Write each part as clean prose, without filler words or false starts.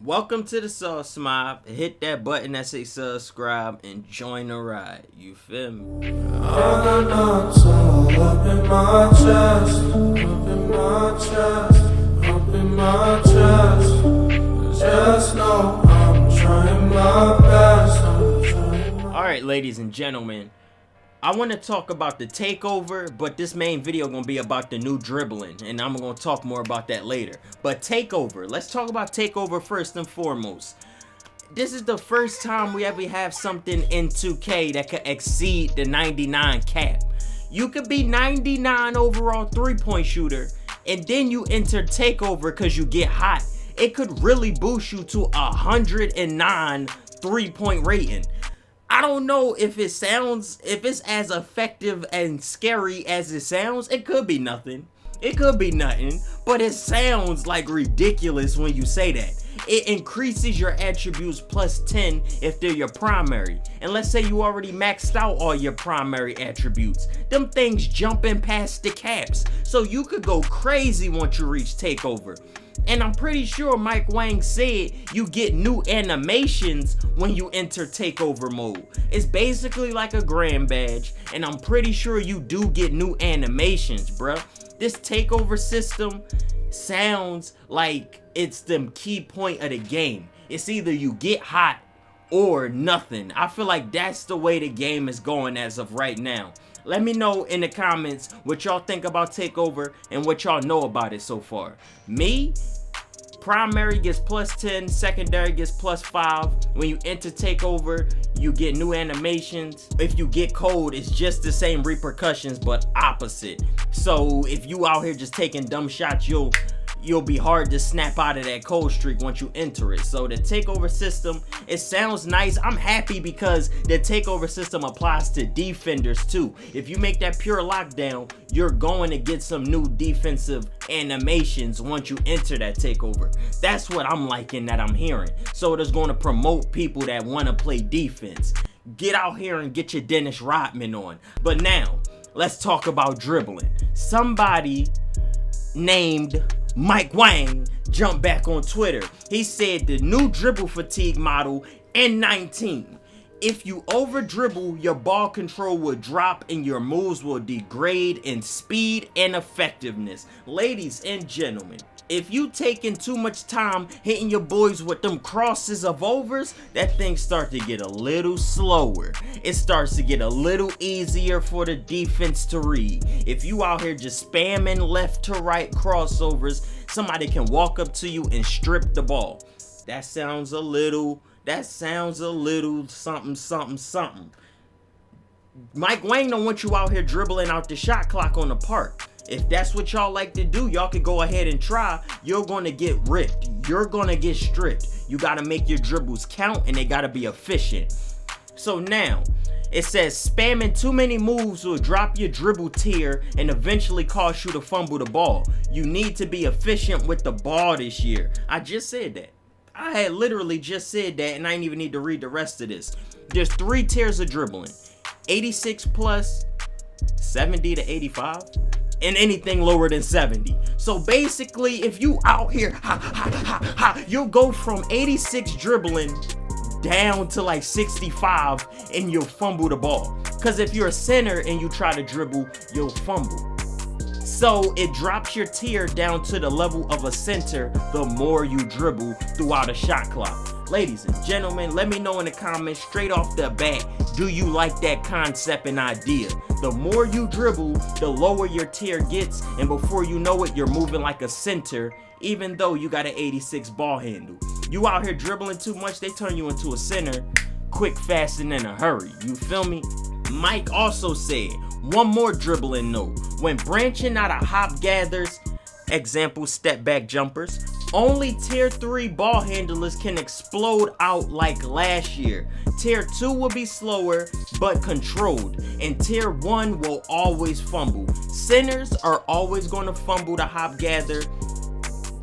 Welcome to the Sauce Mob. Hit that button that say subscribe and join the ride. You feel me? All the knots all up in my chest, up in my chest, up in my chest. Just know I'm trying my best. Alright, ladies and gentlemen, I want to talk about the Takeover, but this main video gonna be about the new dribbling, and I'm gonna talk more about that later. But Takeover, let's talk about Takeover first and foremost. This is the first time we ever have something in 2K that could exceed the 99 cap. You could be 99 overall 3-point shooter, and then you enter Takeover because you get hot. It could really boost you to 109 3-point rating. I don't know if it's as effective and scary as it sounds. It could be nothing. It could be nothing, but it sounds like ridiculous when you say that. It increases your attributes plus 10 if they're your primary. And let's say you already maxed out all your primary attributes. Them things jumping past the caps. So you could go crazy once you reach Takeover. And I'm pretty sure Mike Wang said you get new animations when you enter Takeover mode. It's basically like a grand badge, and I'm pretty sure you do get new animations, bruh. This Takeover system sounds like it's the key point of the game. It's either you get hot or nothing. I feel like that's the way the game is going as of right now. Let me know in the comments what y'all think about Takeover and what y'all know about it so far. Me, primary gets plus 10, secondary gets plus 5. When you enter Takeover, you get new animations. If you get cold, it's just the same repercussions but opposite. So if you out here just taking dumb shots, you'll be hard to snap out of that cold streak once you enter it. So the Takeover system, it sounds nice. I'm happy because the Takeover system applies to defenders too. If you make that pure lockdown, you're going to get some new defensive animations once you enter that Takeover. That's what I'm liking that I'm hearing. So it is going to promote people that want to play defense. Get out here and get your Dennis Rodman on. But now, let's talk about dribbling. Somebody named Mike Wang jumped back on Twitter. He said the new dribble fatigue model N19. If you over dribble, your ball control will drop and your moves will degrade in speed and effectiveness. Ladies and gentlemen, if you taking too much time hitting your boys with them crosses of overs, that thing starts to get a little slower. It starts to get a little easier for the defense to read. If you out here just spamming left to right crossovers, somebody can walk up to you and strip the ball. That sounds a little something. Mike Wang don't want you out here dribbling out the shot clock on the park. If that's what y'all like to do, y'all could go ahead and try. You're going to get ripped. You're going to get stripped. You got to make your dribbles count and they got to be efficient. So now, it says spamming too many moves will drop your dribble tier and eventually cause you to fumble the ball. You need to be efficient with the ball this year. I just said that. I had literally just said that and I didn't even need to read the rest of this. There's 3 tiers of dribbling. 86 plus, 70 to 85. And anything lower than 70. So basically, if you out here, you'll go from 86 dribbling down to like 65 and you'll fumble the ball. Because if you're a center and you try to dribble, you'll fumble. So it drops your tier down to the level of a center the more you dribble throughout a shot clock. Ladies and gentlemen, let me know in the comments straight off the bat, do you like that concept and idea? The more you dribble, the lower your tier gets, and before you know it, you're moving like a center, even though you got an 86 ball handle. You out here dribbling too much, they turn you into a center, quick, fast, and in a hurry. You feel me? Mike also said, one more dribbling note. When branching out of hop gathers, example step back jumpers, only tier 3 ball handlers can explode out like last year. Tier 2 will be slower but controlled, and tier 1 will always fumble. Centers are always going to fumble the hop gather.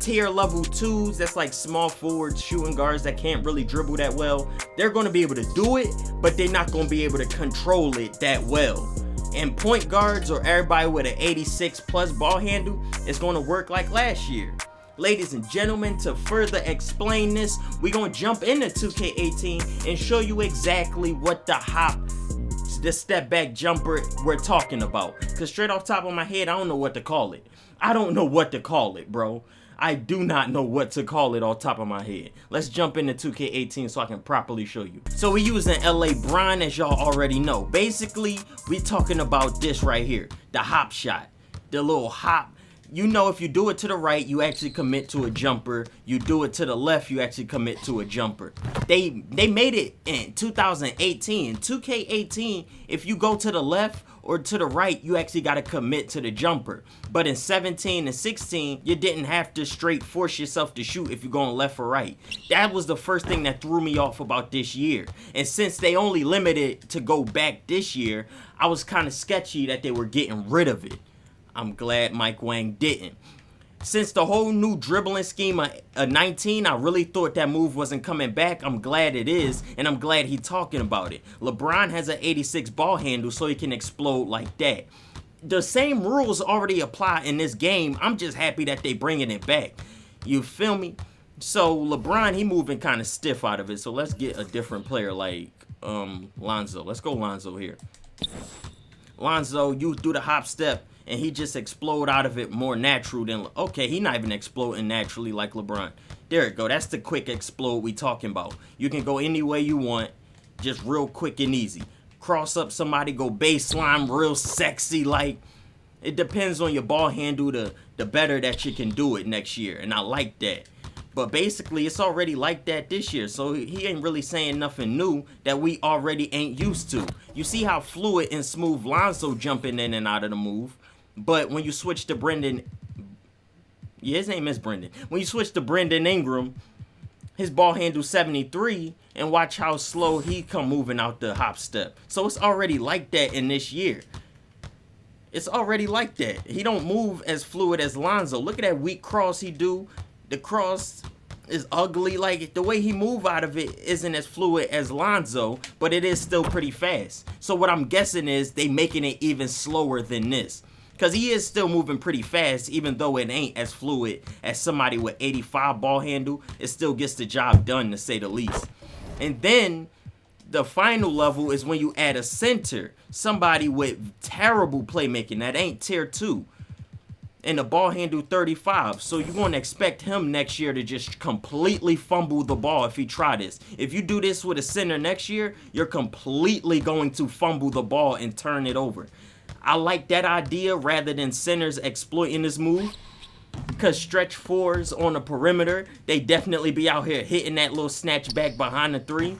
Tier level 2s, that's like small forwards, shooting guards that can't really dribble that well, they're going to be able to do it, but they're not going to be able to control it that well. And point guards or everybody with an 86 plus ball handle is going to work like last year. Ladies and gentlemen, to further explain this, we're gonna jump into 2K18 and show you exactly what the step back jumper we're talking about. Cause straight off top of my head, I don't know what to call it. I don't know what to call it, bro. I do not know what to call it off top of my head. Let's jump into 2K18 so I can properly show you. So we using LA Bron, as y'all already know. Basically, we talking about this right here, the hop shot, the little hop. You know, if you do it to the right, you actually commit to a jumper. You do it to the left, you actually commit to a jumper. They made it in 2018. 2K18, if you go to the left or to the right, you actually got to commit to the jumper. But in 17 and 16, you didn't have to straight force yourself to shoot if you're going left or right. That was the first thing that threw me off about this year. And since they only limited to go back this year, I was kind of sketchy that they were getting rid of it. I'm glad Mike Wang didn't. Since the whole new dribbling scheme of 19, I really thought that move wasn't coming back. I'm glad it is, and I'm glad he's talking about it. LeBron has an 86 ball handle, so he can explode like that. The same rules already apply in this game. I'm just happy that they bringing it back. You feel me? So LeBron, he moving kind of stiff out of it. So let's get a different player like Lonzo. Let's go Lonzo here. Lonzo, you do the hop step, and he just explode out of it more natural than, okay, he not even exploding naturally like LeBron. There it go. That's the quick explode we talking about. You can go any way you want, just real quick and easy. Cross up somebody, go baseline, real sexy. Like, it depends on your ball handle, the better that you can do it next year, and I like that. But basically, it's already like that this year, so he ain't really saying nothing new that we already ain't used to. You see how fluid and smooth Lonzo jumping in and out of the move. But when you switch to Brendan, yeah, his name is Brendan. When you switch to Brendan Ingram, his ball handle 73, and watch how slow he come moving out the hop step. So it's already like that in this year. It's already like that. He don't move as fluid as Lonzo. Look at that weak cross he do. The cross is ugly. Like, the way he move out of it isn't as fluid as Lonzo, but it is still pretty fast. So what I'm guessing is they making it even slower than this. Because he is still moving pretty fast, even though it ain't as fluid as somebody with 85 ball handle. It still gets the job done, to say the least. And then the final level is when you add a center, somebody with terrible playmaking that ain't tier 2, and the ball handle 35. So you're going to expect him next year to just completely fumble the ball if he try this. If you do this with a center next year, you're completely going to fumble the ball and turn it over. I like that idea rather than centers exploiting this move, because stretch fours on the perimeter, they definitely be out here hitting that little snatch back behind the 3.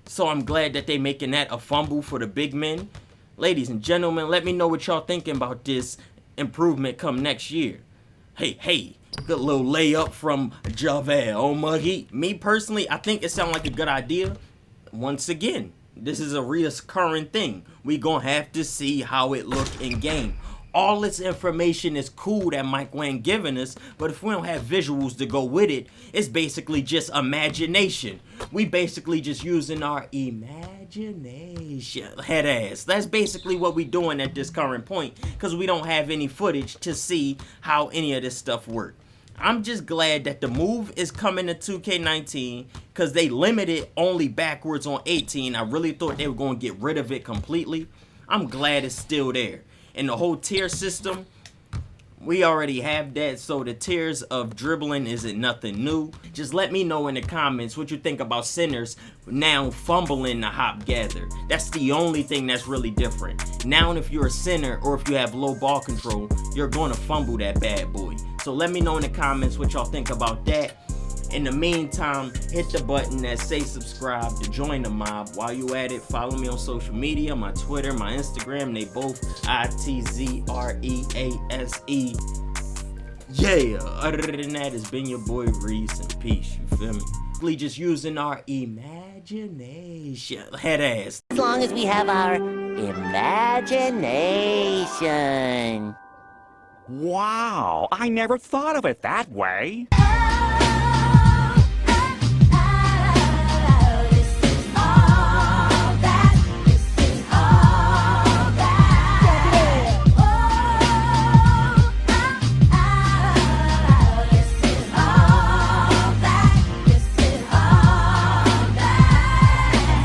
So I'm glad that they making that a fumble for the big men. Ladies and gentlemen, let me know what y'all thinking about this improvement come next year. Hey, good little layup from JaVale Muggy. Me personally, I think it sounds like a good idea. Once again, this is a reoccurring thing. We gonna have to see how it look in game. All this information is cool that Mike Wang giving us, but if we don't have visuals to go with it, it's basically just imagination. We basically just using our imagination. Head ass. That's basically what we doing at this current point, because we don't have any footage to see how any of this stuff work. I'm just glad that the move is coming to 2K19, because they limited only backwards on 18. I really thought they were going to get rid of it completely. I'm glad it's still there. And the whole tier system, we already have that, so the tiers of dribbling isn't nothing new. Just let me know in the comments what you think about centers now fumbling the hop gather. That's the only thing that's really different. Now if you're a center or if you have low ball control, you're going to fumble that bad boy. So let me know in the comments what y'all think about that. In the meantime, hit the button that say subscribe to join the mob. While you at it, follow me on social media, my Twitter, my Instagram. They both iTzRease. Yeah, other than that, it's been your boy Reese, and peace, you feel me? We just using our imagination. Head ass. As long as we have our imagination. Wow, I never thought of it that way.